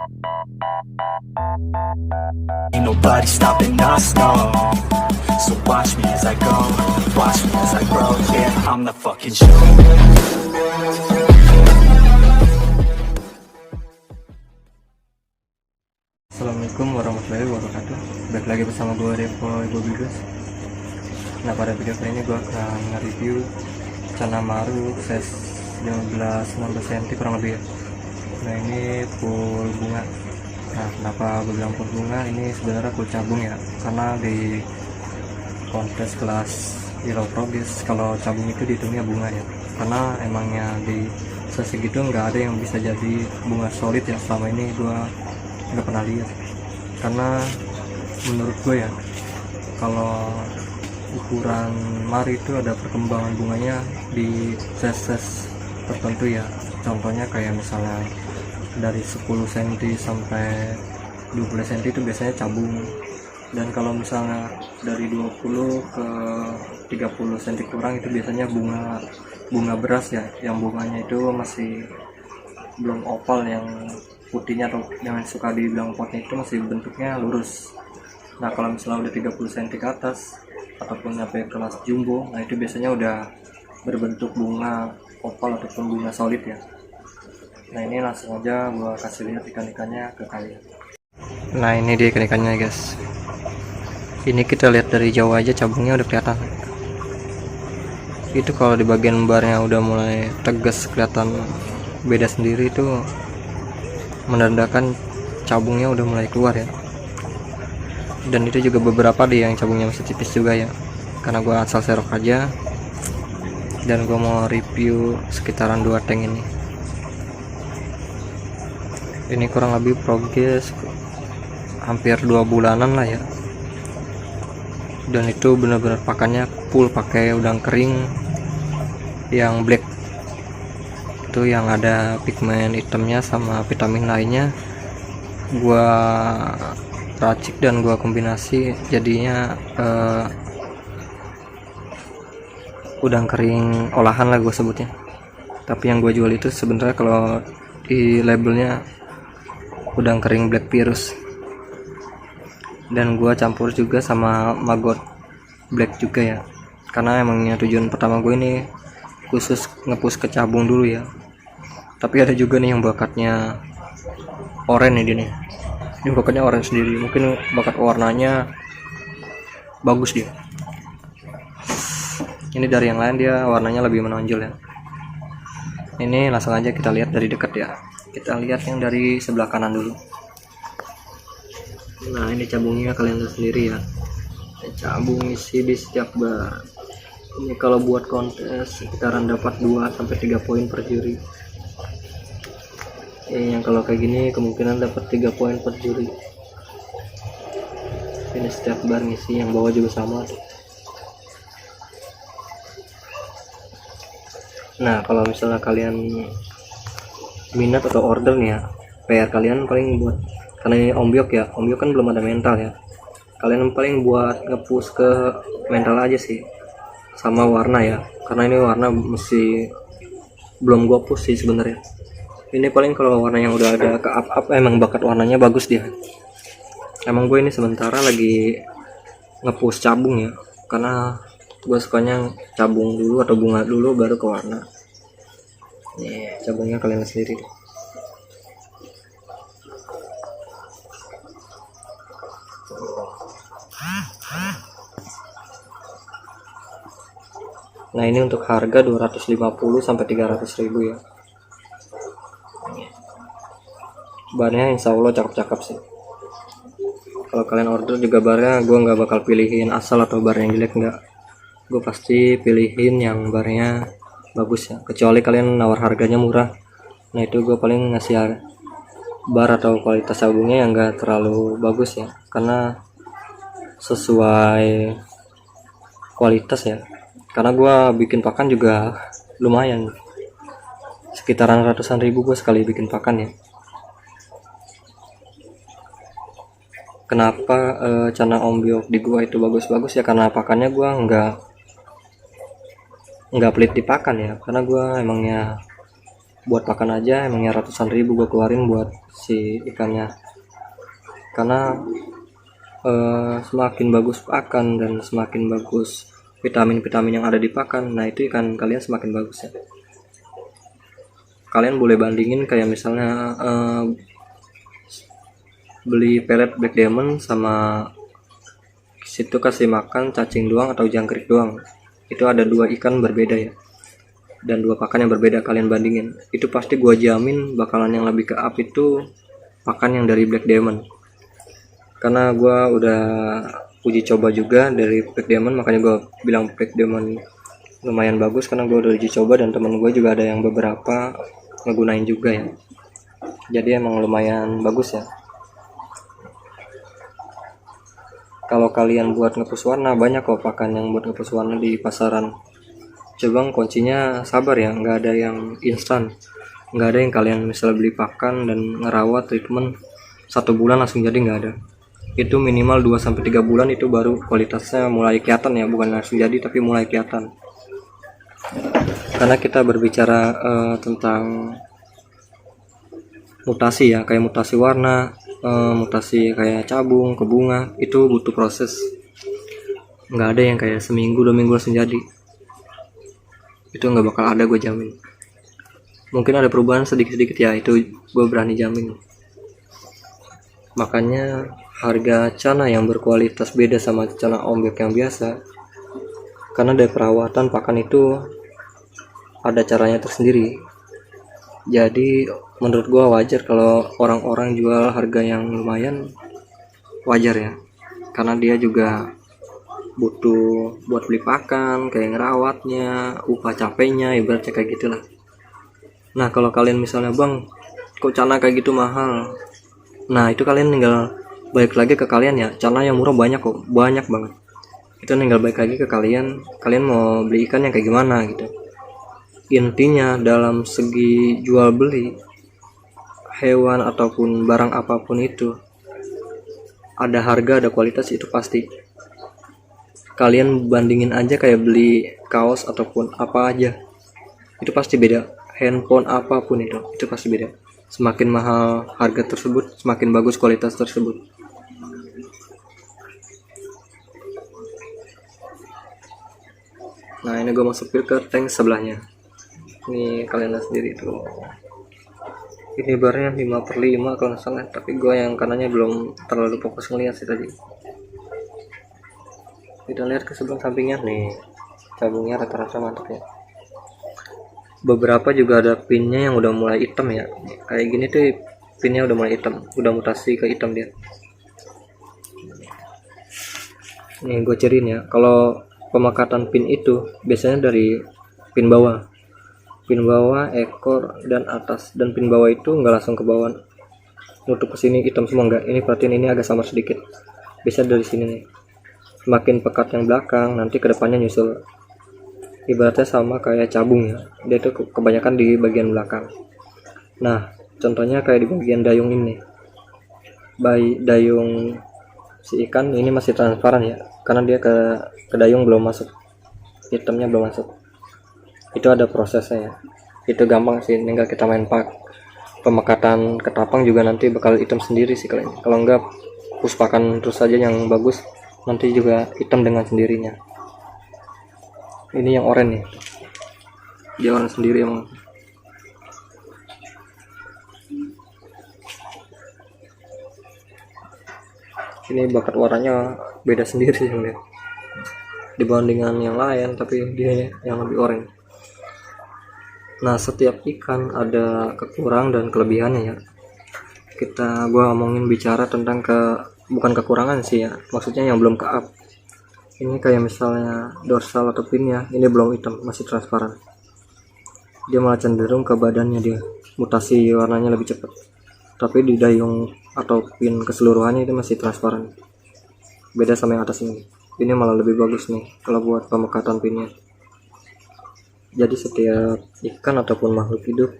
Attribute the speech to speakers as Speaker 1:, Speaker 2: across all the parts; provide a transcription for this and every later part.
Speaker 1: Ain't nobody stopping us, no. So watch me as I go, watch me as I grow. Yeah, I'm the fucking show.
Speaker 2: Assalamualaikum warahmatullahi wabarakatuh. Balik lagi bersama gue Devo Ibu Bigus. Nah, pada video kali ini gue akan nge-review Cana Maru size 15-16 cm kurang lebih ya. Nah, ini full bunga. Nah, kenapa gue bilang full bunga? Ini sebenarnya full cabung ya, karena di kontes kelas Hero Progress kalau cabung itu dihitungnya bunga ya, karena emangnya di size segitu nggak ada yang bisa jadi bunga solid ya. Selama ini gue nggak pernah lihat, karena menurut gue ya, kalau ukuran mari itu ada perkembangan bunganya di size tertentu ya. Contohnya kayak misalnya dari 10 cm sampai 20 cm itu biasanya cabung, dan kalau misalnya dari 20 ke 30 cm kurang itu biasanya bunga beras ya, yang bunganya itu masih belum opal, yang putihnya atau yang suka dibilang potnya itu masih bentuknya lurus. Nah, kalau misalnya udah 30 cm ke atas ataupun sampai kelas jumbo, nah itu biasanya udah berbentuk bunga opal ataupun bunga solid ya. Nah, ini langsung aja gua kasih lihat ikan-ikannya ke kalian. Nah, ini dia ikan-ikannya guys. Ini kita lihat dari jauh aja cabungnya udah kelihatan. Itu kalau di bagian barnya udah mulai tegas kelihatan beda sendiri, itu menandakan cabungnya udah mulai keluar ya. Dan itu juga beberapa deh yang cabungnya masih tipis juga ya, karena gua asal serok aja, dan gua mau review sekitaran 2 tank ini. Ini kurang lebih progres hampir 2 bulanan lah ya, dan itu benar-benar pakannya full pakai udang kering yang black, itu yang ada pigmen hitamnya sama vitamin lainnya. Gua racik dan gua kombinasi jadinya udang kering olahan lah gue sebutnya, tapi yang gue jual itu sebenarnya kalau di labelnya udang kering black virus. Dan gua campur juga sama maggot black juga ya, karena emangnya tujuan pertama gue ini khusus ngepush ke cabung dulu ya. Tapi ada juga nih yang bakatnya oranye nih, ini bakatnya oranye sendiri, mungkin bakat warnanya bagus dia. Ini dari yang lain dia warnanya lebih menonjol ya. Ini langsung aja kita lihat dari dekat ya. Kita lihat yang dari sebelah kanan dulu. Nah, ini cabungnya kalian lihat sendiri ya. Cabung isi di setiap bar. Ini kalau buat kontes sekitaran dapat 2-3 poin per juri. Yang kalau kayak gini kemungkinan dapat 3 poin per juri. Ini setiap bar ngisi, yang bawah juga sama. Nah, kalau misalnya kalian minat atau order nih ya, PR kalian paling buat, karena ini ombyok ya, ombyok kan belum ada mental ya, kalian paling buat ngepush ke mental aja sih, sama warna ya, karena ini warna mesti belum gua push sih sebenarnya. Ini paling kalau warna yang udah ada ke up emang bakat warnanya bagus dia. Emang gue ini sementara lagi ngepush cabung ya, karena gue sukanya cabung dulu atau bunga dulu baru ke warna. Nih, cabungnya kalian lihat sendiri. Nah, ini untuk harga 250 sampai 300 ribu ya. Barnya insya Allah cakep-cakep sih. Kalau kalian order juga barnya, gue nggak bakal pilihin asal atau bar yang jelek, nggak. Gue pasti pilihin yang barnya bagus ya, kecuali kalian nawar harganya murah. Nah, itu gue paling ngasih bar atau kualitas cabungnya yang enggak terlalu bagus ya, karena sesuai kualitas ya, karena gue bikin pakan juga lumayan, sekitaran ratusan ribu gue sekali bikin pakan ya. Kenapa cana ombyok di gua itu bagus-bagus ya, karena pakannya gua nggak pelit di pakan ya, karena gua emangnya buat pakan aja emangnya ratusan ribu gue keluarin buat si ikannya, karena semakin bagus pakan dan semakin bagus vitamin-vitamin yang ada di pakan, nah itu ikan kalian semakin bagus ya. Kalian boleh bandingin kayak misalnya beli pelet black diamond sama situ kasih makan cacing doang atau jangkrik doang, itu ada dua ikan berbeda ya, dan dua pakan yang berbeda. Kalian bandingin, itu pasti gua jamin bakalan yang lebih ke up itu pakan yang dari black diamond, karena gua udah uji coba juga dari black diamond, makanya gua bilang black diamond lumayan bagus karena gua udah uji coba dan temen gua juga ada yang beberapa ngegunain juga ya, jadi emang lumayan bagus ya. Kalau kalian buat ngepus warna, banyak kok pakan yang buat ngepus warna di pasaran. Coba kuncinya sabar ya, nggak ada yang instan, nggak ada yang kalian misal beli pakan dan ngerawat treatment 1 bulan langsung jadi, nggak ada. Itu minimal 2-3 bulan itu baru kualitasnya mulai kelihatan ya, bukan langsung jadi tapi mulai kelihatan. Karena kita berbicara tentang mutasi ya, kayak mutasi warna, mutasi kayak cabung ke bunga, itu butuh proses, nggak ada yang kayak seminggu 2 minggu langsung jadi, itu nggak bakal ada, gue jamin. Mungkin ada perubahan sedikit-sedikit ya, itu gue berani jamin. Makanya harga cana yang berkualitas beda sama cana ombek yang biasa, karena dari perawatan pakan itu ada caranya tersendiri. Jadi menurut gua wajar kalau orang-orang jual harga yang lumayan, wajar ya, karena dia juga butuh buat beli pakan, kayak ngerawatnya, upah capeknya, ibaratnya kayak gitulah. Nah kalau kalian misalnya, bang kok cana kayak gitu mahal, nah itu kalian tinggal balik lagi ke kalian ya, cana yang murah banyak kok, banyak banget. Itu tinggal balik lagi ke kalian mau beli ikan yang kayak gimana gitu. Intinya dalam segi jual beli hewan ataupun barang apapun itu ada harga, ada kualitas, itu pasti. Kalian bandingin aja kayak beli kaos ataupun apa aja, itu pasti beda. Handphone apapun itu pasti beda. Semakin mahal harga tersebut, semakin bagus kualitas tersebut. Nah ini gue masuk ke tank sebelahnya. Ini kalian lihat sendiri tuh, ini barnya 5/5 kalau nggak salah, tapi gue yang kanannya belum terlalu fokus ngeliat sih tadi. Kita lihat ke sebelah sampingnya nih, cabungnya rata-rata mantap ya. Beberapa juga ada pinnya yang udah mulai hitam ya, kayak gini tuh pinnya udah mulai hitam, udah mutasi ke hitam dia. Nih gue ceriin ya, kalau pemakatan pin itu biasanya dari pin bawah, ekor dan atas, dan pin bawah itu nggak langsung ke bawah nutup ke sini hitam semua, enggak. Ini perhatiin, ini agak samar sedikit, bisa dari sini nih, semakin pekat yang belakang nanti kedepannya nyusul. Ibaratnya sama kayak cabung ya, dia itu kebanyakan di bagian belakang. Nah contohnya kayak di bagian dayung ini, dayung si ikan ini masih transparan ya, karena dia ke dayung belum masuk, hitamnya belum masuk. Itu ada prosesnya ya, itu gampang sih, tinggal kita main pemekatan ketapang juga nanti bakal hitam sendiri sih kalian. Kalau enggak puspakan terus saja yang bagus, nanti juga hitam dengan sendirinya. Ini yang oranye nih, dia oranye sendiri emang. Ini bakat warnanya beda sendiri sih dibandingkan yang lain, tapi dia yang lebih oranye. Nah setiap ikan ada kekurangan dan kelebihannya ya. Gua ngomongin bicara tentang bukan kekurangan sih ya, maksudnya yang belum ke up. Ini kayak misalnya dorsal atau pinnya, ini belum hitam, masih transparan. Dia malah cenderung ke badannya, dia mutasi warnanya lebih cepat. Tapi di dayung atau pin keseluruhannya itu masih transparan. Beda sama yang atas ini. Ini malah lebih bagus nih kalau buat pemekatan pinnya. Jadi setiap ikan ataupun makhluk hidup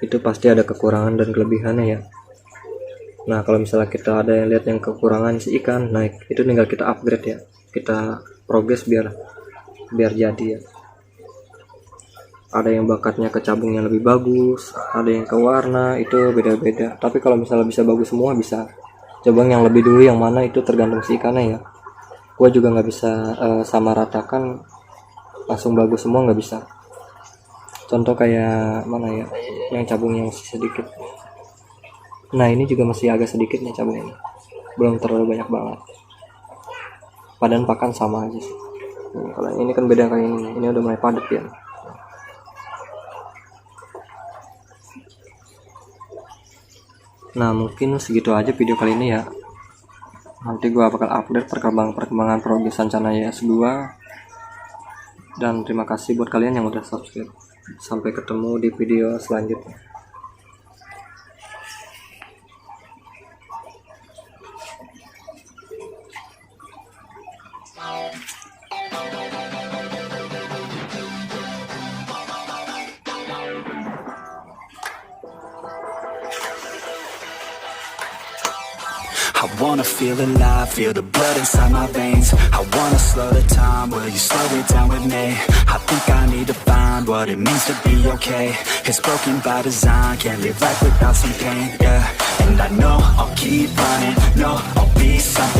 Speaker 2: itu pasti ada kekurangan dan kelebihannya ya. Nah kalau misalnya kita ada yang lihat yang kekurangan si ikan, naik itu tinggal kita upgrade ya, kita progres biar jadi ya. ada yang bakatnya ke cabung yang lebih bagus, ada yang ke warna, itu beda-beda. Tapi kalau misalnya bisa bagus semua bisa. Cabang yang lebih dulu yang mana itu tergantung si ikannya ya. Gua juga nggak bisa sama ratakan langsung bagus semua, nggak bisa. Contoh kayak mana ya, yang cabung yang masih sedikit. Nah ini juga masih agak sedikit nih cabung ini, belum terlalu banyak banget. Padan pakan sama aja sih. Kalau ini kan beda kayak ini udah mulai padat ya. Nah mungkin segitu aja video kali ini ya. Nanti gua bakal update perkembangan progres Sancana YS2. Dan terima kasih buat kalian yang udah subscribe. Sampai ketemu di video selanjutnya.
Speaker 1: I wanna feel alive, feel the blood inside my veins. I wanna slow the time, will you slow it down with me? I think I need to find what it means to be okay. It's broken by design, can't live life without some pain, yeah. And I know I'll keep running, no, I'll be something